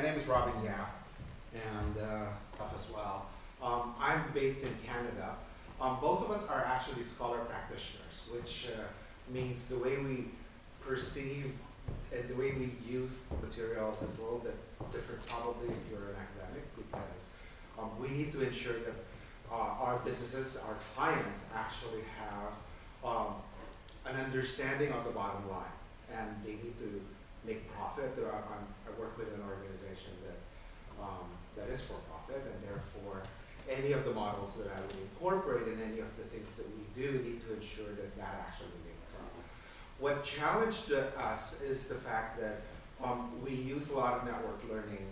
name is Robin Yap, and as well. I'm based in Canada. Both of us are actually scholar practitioners, which means the way we perceive and the way we use materials is a little bit different probably if you're an academic, because we need to ensure that our businesses, our clients actually have an understanding of the bottom line, and they need to make profit. I work with an organization that is for profit, and therefore any of the models that I would incorporate in any of the things that we do need to ensure that that actually makes sense. What challenged us is the fact that we use a lot of network learning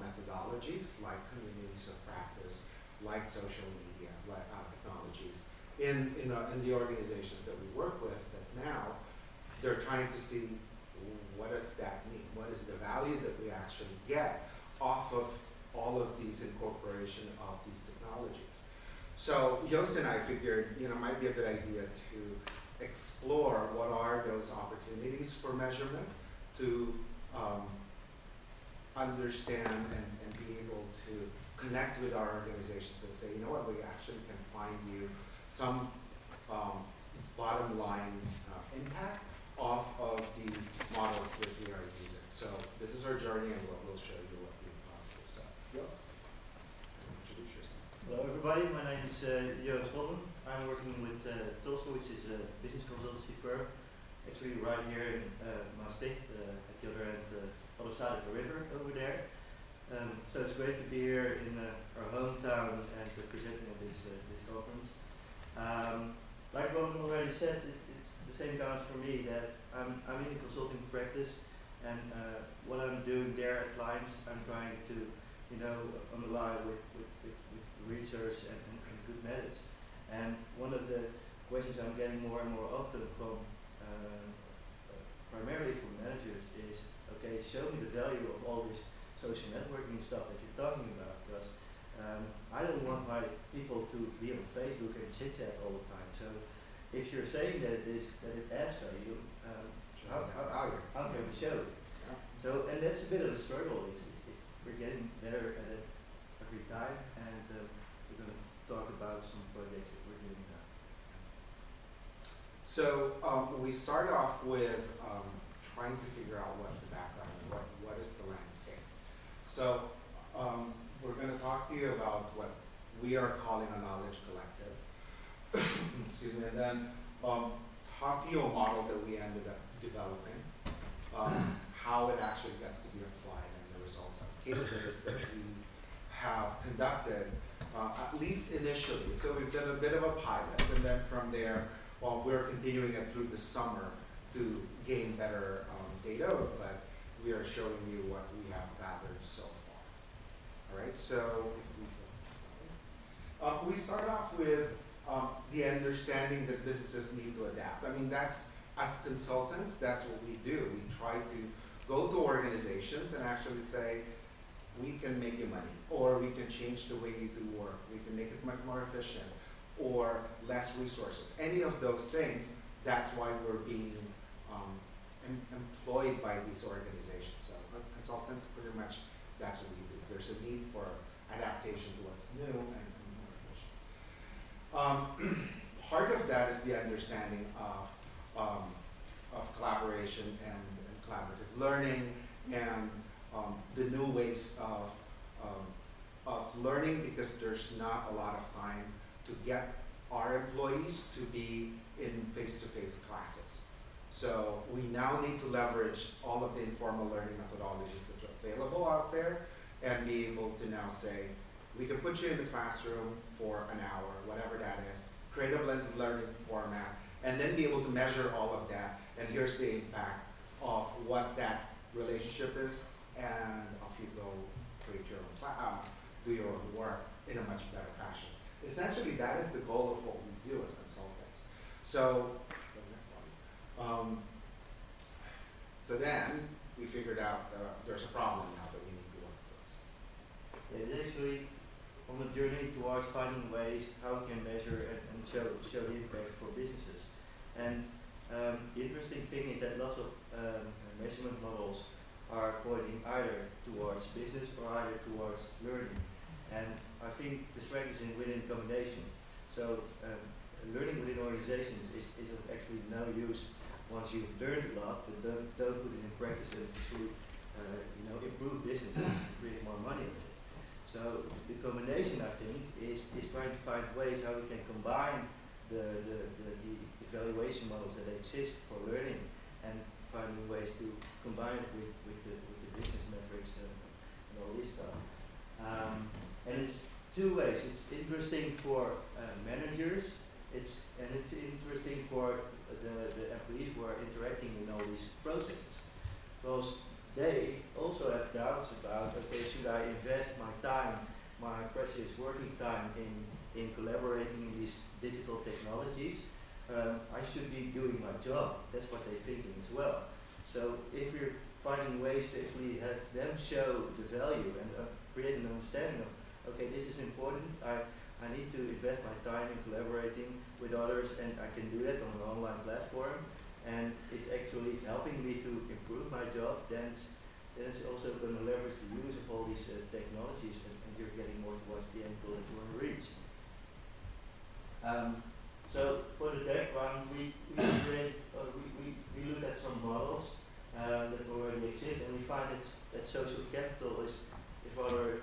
methodologies like communities of practice, like social media, like technologies in the organizations that we work with, that now they're trying to see what does that mean? What is the value that we actually get off of all of these incorporation of these technologies? So Joost and I figured, it might be a good idea to explore what are those opportunities for measurement to understand and be able to connect with our organizations and say, you know what, we actually can find you some bottom line impact off of the models that we are using. So this is our journey, and we'll show you what we've gone through. So, Joost, introduce yourself. Hello everybody, my name is Yap-Robben. I'm working with Tulsa, which is a business consultancy firm, actually right here in Maastricht, at the other side of the river over there. So it's great to be here in our hometown and presenting at this conference. Like Robin already said, it's the same counts for me, that I'm in a consulting practice, and what I'm doing there at clients, I'm trying to, underlie with research and good methods. And one of the questions I'm getting more and more often from, primarily from managers is, okay, show me the value of all this social networking stuff that you're talking about, because I don't want my people to be on Facebook and chit-chat all the time. So if you're saying that it adds value, how can we show it? Yeah. So, and that's a bit of a struggle. We're getting better at it every time, and we're going to talk about some projects that we're doing now. So we start off with trying to figure out what the background and what is the landscape. So we're going to talk to you about what we are calling a knowledge collective. Excuse me, and then talk to you a model that we ended up developing, how it actually gets to be applied, and the results of case studies that we have conducted, at least initially. So we've done a bit of a pilot, and then from there, we're continuing it through the summer to gain better data, but we are showing you what we have gathered so far. All right, so we start off with the understanding that businesses need to adapt. I mean, that's, as consultants, that's what we do. We try to go to organizations and actually say, we can make you money, or we can change the way you do work, we can make it much more efficient, or less resources. Any of those things, that's why we're being employed by these organizations. So consultants, pretty much, that's what we do. There's a need for adaptation to what's new and more efficient. Part of that is the understanding of collaboration and collaborative learning, and the new ways of learning, because there's not a lot of time to get our employees to be in face-to-face classes. So we now need to leverage all of the informal learning methodologies that are available out there and be able to now say, we can put you in the classroom for an hour, whatever that is, create a blended learning format, and then be able to measure all of that, and here's the impact of what that relationship is, and off you go, create your own do your own work in a much better fashion. Essentially, that is the goal of what we do as consultants. So, so then we figured out there's a problem now that we need to work through. It's actually on the journey towards finding ways how we can measure and show the impact for businesses. And the interesting thing is that lots of measurement models are pointing either towards business or either towards learning. And I think the strength is within combination. So learning within organizations is of actually no use once you've learned a lot, but don't put it in practice and pursue, improve business and create more money with it. So the combination, I think, is trying to find ways how we can combine the evaluation models that exist for learning and finding ways to combine it with the business metrics and all this stuff. And it's two ways. It's interesting for managers. It's interesting for the employees who are interacting in all these processes, because they also have doubts about, okay, should I invest my time, my precious working time in collaborating in these digital technologies? I should be doing my job. That's what they're thinking as well. So if you're finding ways to actually have them show the value and create an understanding of, okay, this is important, I need to invest my time in collaborating with others, and I can do that on an online platform, and it's actually helping me to improve my job, then it's also going to leverage the use of all these technologies, and you're getting more towards the end goal that you want to reach. So for the background, we look at some models that already exist, and we find that social capital is rather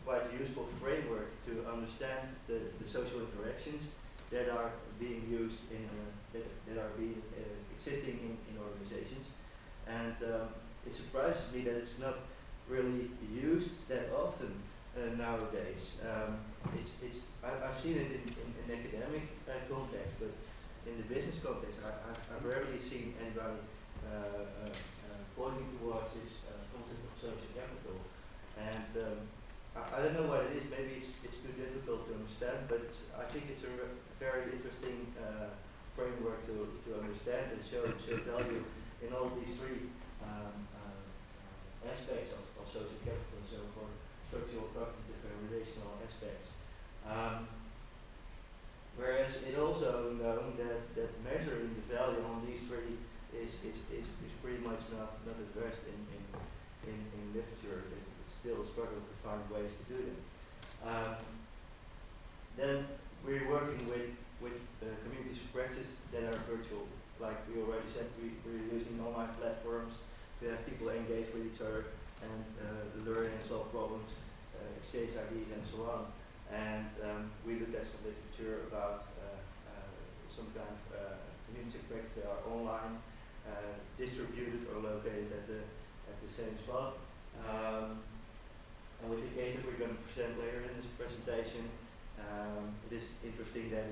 quite a useful framework to understand the social interactions that are being used that are being existing in organizations. And it surprises me that it's not really used that often nowadays. I've seen it in academic context, but in the business context, I've rarely seen anybody pointing towards this concept of social capital. And I don't know what it is. Maybe it's too difficult to understand, but I think it's a very interesting framework to understand and show value in all these three aspects of social capital. So for structural, cognitive, and relational aspects. Whereas it also known that measuring the value on these three is pretty much not addressed in literature. It's still a struggle to find ways to do them. Then we're working with communities of practice that are virtual. Like we already said, we're using online platforms to have people engage with each other and learn and solve problems, exchange ideas and so on. And we looked at some literature about some kind of community of practice that are online, distributed or located at the same spot. And with the case that we're going to present later in this presentation, it is interesting that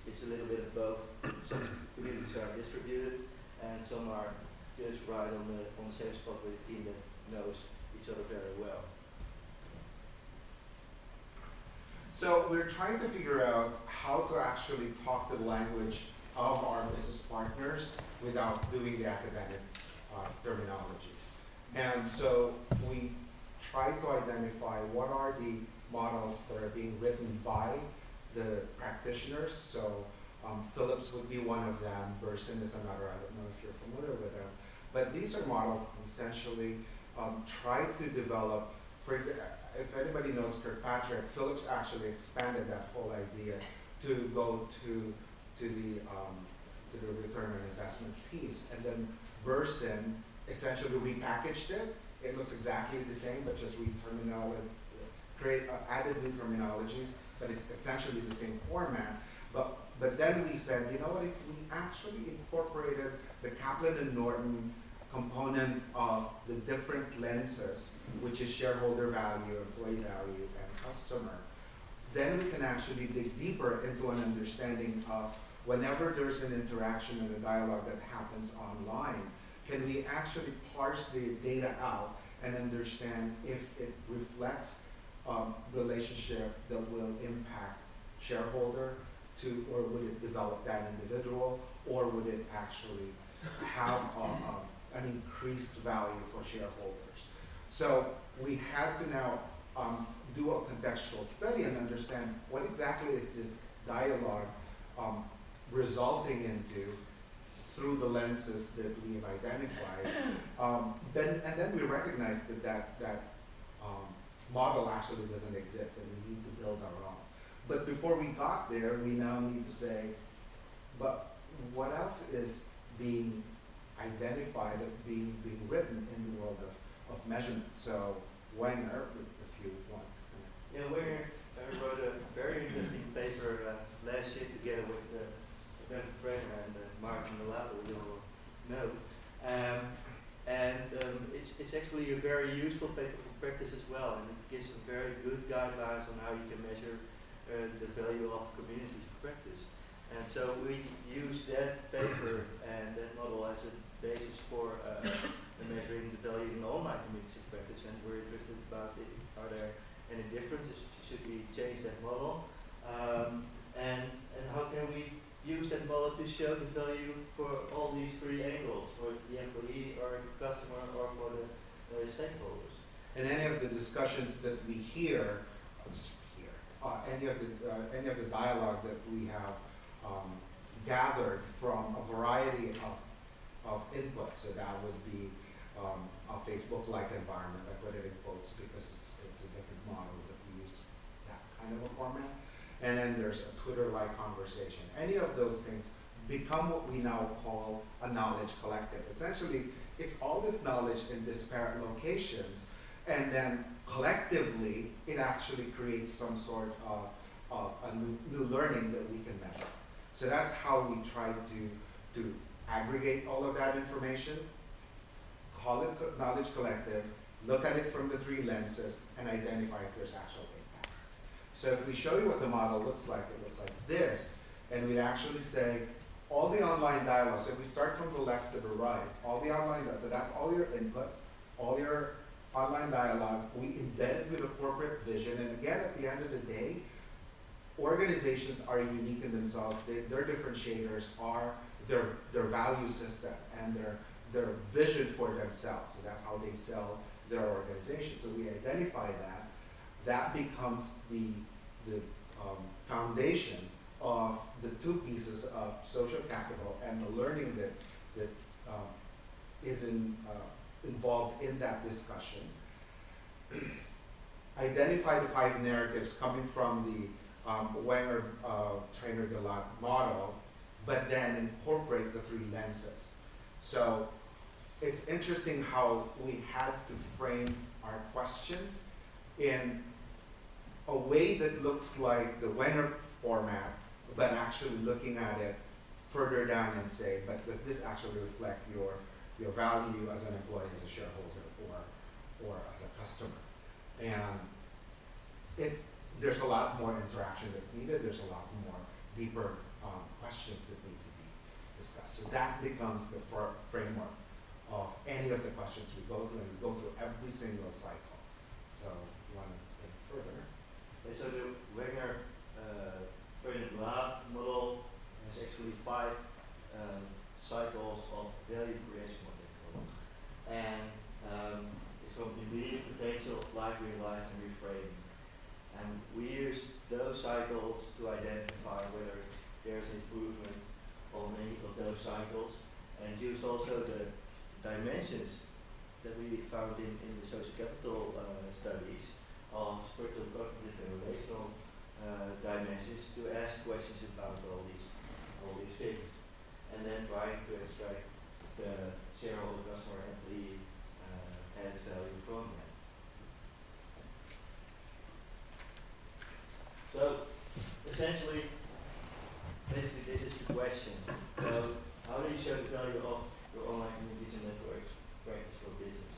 it's a little bit of both. Some communities are distributed, and some are just right on the same spot with a team that knows each other very well. So we're trying to figure out how to actually talk the language of our business partners without doing the academic terminologies. And so we try to identify what are the models that are being written by the practitioners. So Phillips would be one of them, Burson is another, I don't know if you're familiar with them. But these are models that essentially try to develop, for example, if anybody knows Kirkpatrick, Phillips actually expanded that whole idea to go to the return on investment piece. And then Burson essentially repackaged it. It looks exactly the same, but just added new terminologies, but it's essentially the same format. But then we said, you know what, if we actually incorporated the Kaplan and Norton component of the different lenses, which is shareholder value, employee value, and customer, then we can actually dig deeper into an understanding of whenever there's an interaction and a dialogue that happens online, can we actually parse the data out and understand if it reflects relationship that will impact shareholder or would it develop that individual, or would it actually have an increased value for shareholders? So we had to now do a contextual study and understand what exactly is this dialogue resulting into through the lenses that we've identified. And then we recognize that model actually doesn't exist, and we need to build our own. But before we got there, we now need to say, but what else is being identified, being written in the world of measurement? So Wenger, if you want. Yeah, Wenger wrote a very interesting paper last year together with Bernard Brenner and Martin Malabo, you'll know. It's actually a very useful paper for practice as well, and it gives some very good guidelines on how you can measure the value of communities for practice. And so we use that paper and that model as a basis for measuring the value in online communities of practice, and we're interested about are there any differences? Should we change that model? And how can we use that model to show the value for all these three angles, for the employee or the customer or for the stakeholders? And any of the discussions that we hear, any of the dialogue that we have gathered from a variety of inputs, so that would be a Facebook-like environment. I put it in quotes because it's a different model that we use that kind of a format. And then there's a Twitter-like conversation. Any of those things become what we now call a knowledge collective. Essentially, it's all this knowledge in disparate locations, and then collectively, it actually creates some sort of a new learning that we can measure. So that's how we try to aggregate all of that information, call it knowledge collective, look at it from the three lenses, and identify if there's actual impact. So if we show you what the model looks like, it looks like this, and we actually say, all the online dialogue, so if we start from the left to the right, all the online dialogue, so that's all your input, all your online dialogue, we embed it with a corporate vision, and again, at the end of the day, organizations are unique in themselves. Their differentiators are their value system and their vision for themselves. So that's how they sell their organization. So we identify that. That becomes the foundation of the two pieces of social capital and the learning that is involved in that discussion. Identify the 5 narratives coming from the Wenger Trainer Galat model, but then incorporate the 3 lenses. So it's interesting how we had to frame our questions in a way that looks like the Wenger format, but actually looking at it further down and say, but does this actually reflect your value as an employee, as a shareholder, or as a customer? And there's a lot more interaction that's needed. There's a lot more deeper questions that need to be discussed. So that becomes the framework of any of the questions we go through, and we go through every single cycle. So if you want to explain further. So the Wenger Galat model has actually 5 cycles of value creation, what they call it. And it's from immediate potential, applied, realized, and reframing. And we use those cycles to identify whether there's improvement on any of those cycles, and use also the dimensions that we found in the social capital studies of structural, cognitive, and relational dimensions to ask questions about all these things, and then trying to extract the shareholder, customer, employee added value from that. So essentially, basically this is the question. So how do you show the value of your online communities and networks practice for business?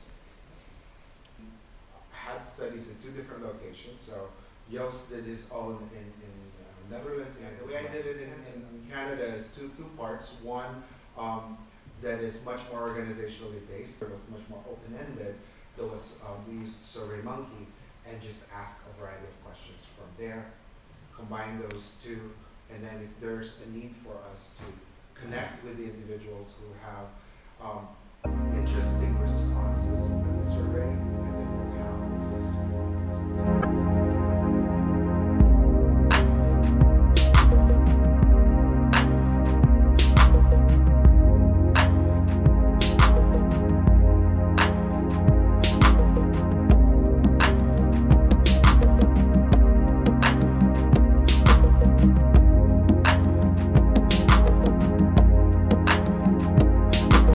Had studies in 2 different locations. So Joost did his own in Netherlands, and the way I did it in Canada is two parts. One that is much more organizationally based, it was much more open-ended. There was, we used SurveyMonkey and just ask a variety of questions from there, combine those 2, and then if there's a need for us to connect with the individuals who have interesting